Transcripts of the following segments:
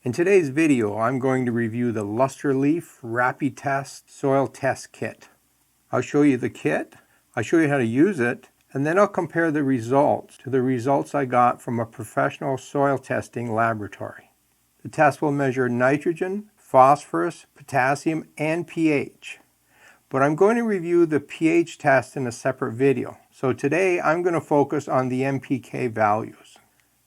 In today's video, I'm going to review the Luster Leaf Rapitest Soil Test Kit. I'll show you the kit, I'll show you how to use it, and then I'll compare the results to the results I got from a professional soil testing laboratory. The test will measure nitrogen, phosphorus, potassium, and pH. But I'm going to review the pH test in a separate video. So today I'm going to focus on the NPK values.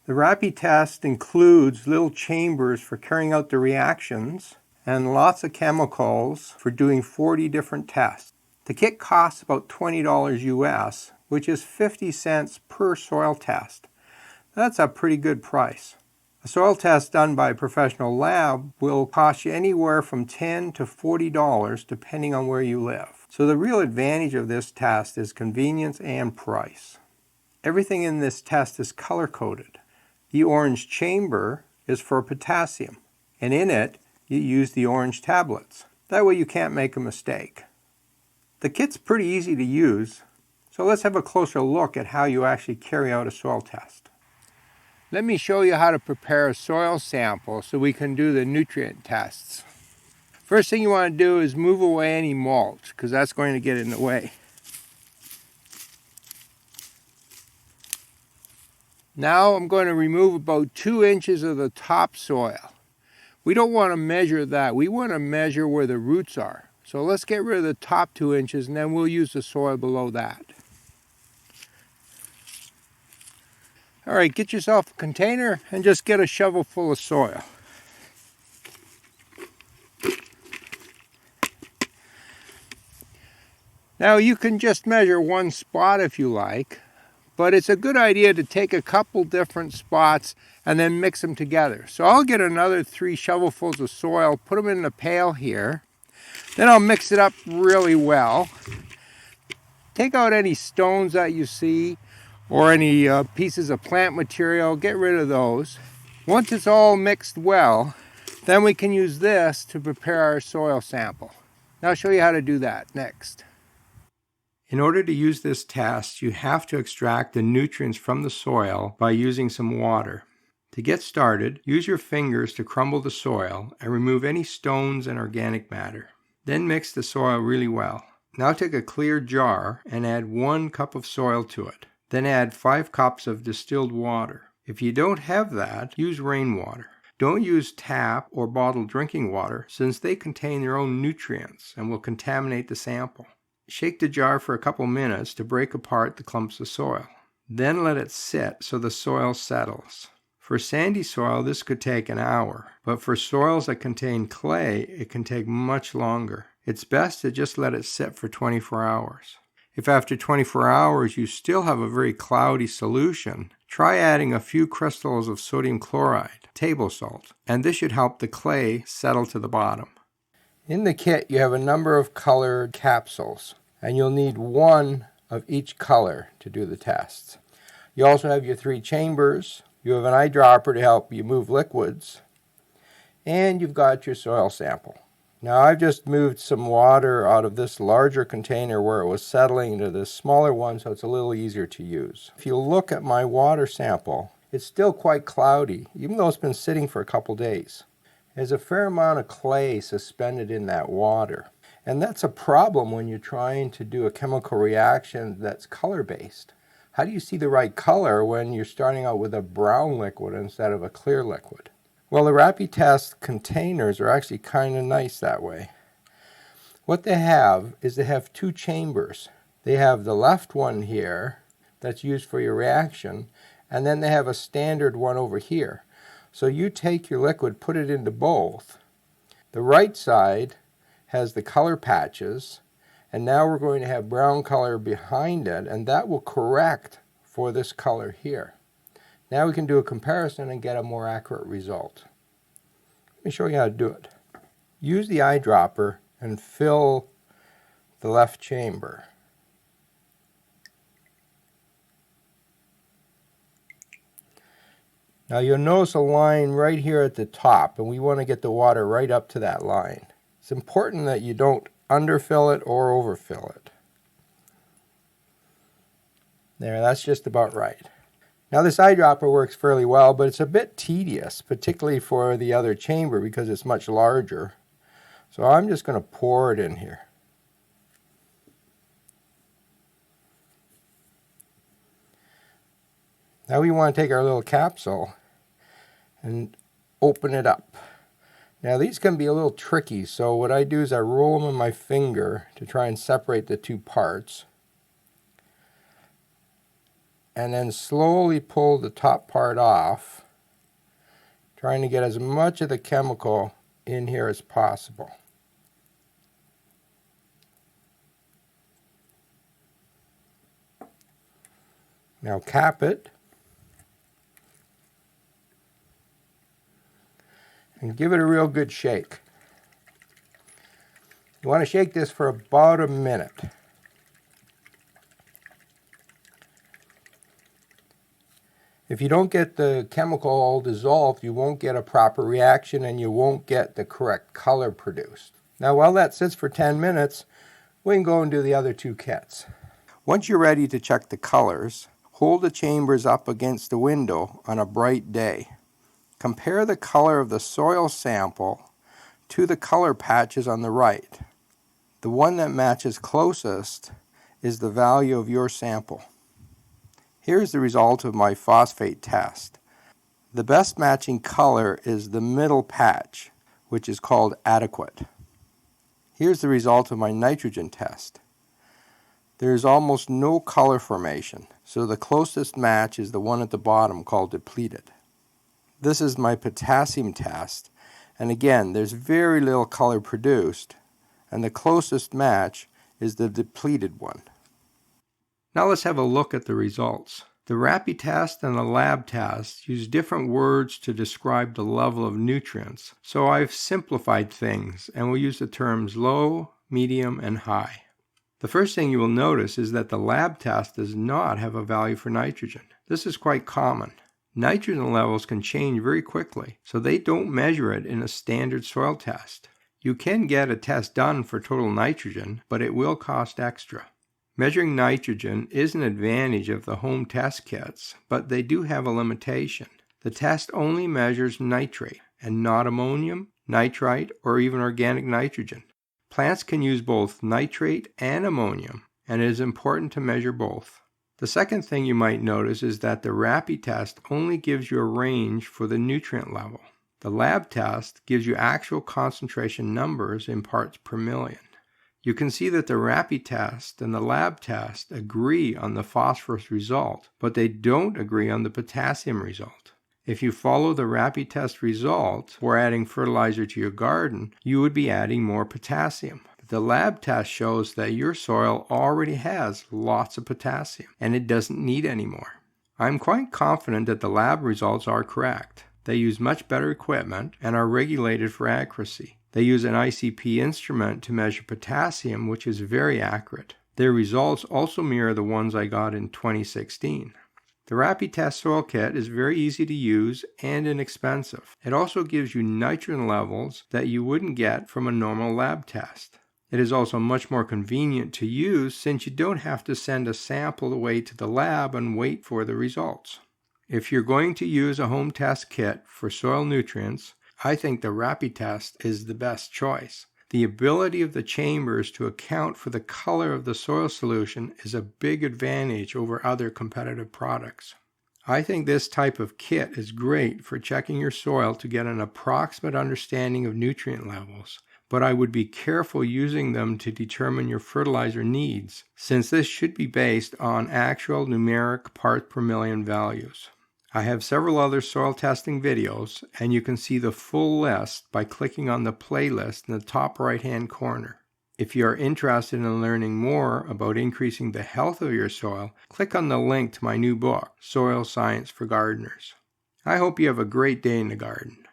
The Rapitest includes little chambers for carrying out the reactions and lots of chemicals for doing 40 different tests. The kit costs about $20 US, which is 50 cents per soil test. That's a pretty good price. A soil test done by a professional lab will cost you anywhere from $10 to $40 depending on where you live. So the real advantage of this test is convenience and price. Everything in this test is color-coded. The orange chamber is for potassium, and in it you use the orange tablets. That way you can't make a mistake. The kit's pretty easy to use, so let's have a closer look at how you actually carry out a soil test. Let me show you how to prepare a soil sample so we can do the nutrient tests. First thing you want to do is move away any mulch, because that's going to get in the way. Now I'm going to remove about 2 inches of the topsoil. We don't want to measure that. We want to measure where the roots are. So let's get rid of the top 2 inches and then we'll use the soil below that. All right, get yourself a container and just get a shovel full of soil. Now you can just measure one spot if you like. But it's a good idea to take a couple different spots and then mix them together. So I'll get another 3 shovelfuls of soil, put them in the pail here. Then I'll mix it up really well. Take out any stones that you see or any pieces of plant material, get rid of those. Once it's all mixed well, then we can use this to prepare our soil sample. Now I'll show you how to do that next. In order to use this test, you have to extract the nutrients from the soil by using some water. To get started, use your fingers to crumble the soil and remove any stones and organic matter. Then mix the soil really well. Now take a clear jar and add 1 cup of soil to it. Then add 5 cups of distilled water. If you don't have that, use rainwater. Don't use tap or bottled drinking water since they contain their own nutrients and will contaminate the sample. Shake the jar for a couple minutes to break apart the clumps of soil. Then let it sit so the soil settles. For sandy soil, this could take an hour, but for soils that contain clay, it can take much longer. It's best to just let it sit for 24 hours. If after 24 hours you still have a very cloudy solution, try adding a few crystals of sodium chloride, table salt, and this should help the clay settle to the bottom. In the kit, you have a number of colored capsules, and you'll need 1 of each color to do the tests. You also have your 3 chambers, you have an eyedropper to help you move liquids, and you've got your soil sample. Now I've just moved some water out of this larger container where it was settling into this smaller one, so it's a little easier to use. If you look at my water sample, it's still quite cloudy, even though it's been sitting for a couple days. There's a fair amount of clay suspended in that water. And that's a problem when you're trying to do a chemical reaction that's color-based. How do you see the right color when you're starting out with a brown liquid instead of a clear liquid? Well, the Rapitest containers are actually kind of nice that way. What they have is they have 2 chambers. They have the left one here that's used for your reaction, and then they have a standard one over here. So you take your liquid, put it into both. The right side has the color patches, and now we're going to have brown color behind it, and that will correct for this color here. Now we can do a comparison and get a more accurate result. Let me show you how to do it. Use the eyedropper and fill the left chamber. Now you'll notice a line right here at the top, and we want to get the water right up to that line. It's important that you don't underfill it or overfill it. There, that's just about right. Now this eyedropper works fairly well, but it's a bit tedious, particularly for the other chamber because it's much larger. So I'm just going to pour it in here. Now we want to take our little capsule and open it up. Now these can be a little tricky, so what I do is I roll them in my finger to try and separate the two parts. And then slowly pull the top part off, trying to get as much of the chemical in here as possible. Now cap it and give it a real good shake. You want to shake this for about a minute. If you don't get the chemical all dissolved, you won't get a proper reaction and you won't get the correct color produced. Now while that sits for 10 minutes, we can go and do the other two kits. Once you're ready to check the colors, hold the chambers up against the window on a bright day. Compare the color of the soil sample to the color patches on the right. The one that matches closest is the value of your sample. Here's the result of my phosphate test. The best matching color is the middle patch, which is called adequate. Here's the result of my nitrogen test. There is almost no color formation, so the closest match is the one at the bottom called depleted. This is my potassium test, and again, there's very little color produced, and the closest match is the depleted one. Now let's have a look at the results. The Rapitest and the lab test use different words to describe the level of nutrients, so I've simplified things and will use the terms low, medium, and high. The first thing you will notice is that the lab test does not have a value for nitrogen. This is quite common. Nitrogen levels can change very quickly, so they don't measure it in a standard soil test. You can get a test done for total nitrogen, but it will cost extra. Measuring nitrogen is an advantage of the home test kits, but they do have a limitation. The test only measures nitrate and not ammonium, nitrite, or even organic nitrogen. Plants can use both nitrate and ammonium, and it is important to measure both. The second thing you might notice is that the Rapitest only gives you a range for the nutrient level. The lab test gives you actual concentration numbers in parts per million. You can see that the Rapitest and the lab test agree on the phosphorus result, but they don't agree on the potassium result. If you follow the Rapitest result for adding fertilizer to your garden, you would be adding more potassium. The lab test shows that your soil already has lots of potassium and it doesn't need any more. I'm quite confident that the lab results are correct. They use much better equipment and are regulated for accuracy. They use an ICP instrument to measure potassium, which is very accurate. Their results also mirror the ones I got in 2016. The Rapitest soil kit is very easy to use and inexpensive. It also gives you nitrogen levels that you wouldn't get from a normal lab test. It is also much more convenient to use since you don't have to send a sample away to the lab and wait for the results. If you're going to use a home test kit for soil nutrients, I think the Rapitest is the best choice. The ability of the chambers to account for the color of the soil solution is a big advantage over other competitive products. I think this type of kit is great for checking your soil to get an approximate understanding of nutrient levels, but I would be careful using them to determine your fertilizer needs, since this should be based on actual numeric parts per million values. I have several other soil testing videos, and you can see the full list by clicking on the playlist in the top right-hand corner. If you are interested in learning more about increasing the health of your soil, click on the link to my new book, Soil Science for Gardeners. I hope you have a great day in the garden.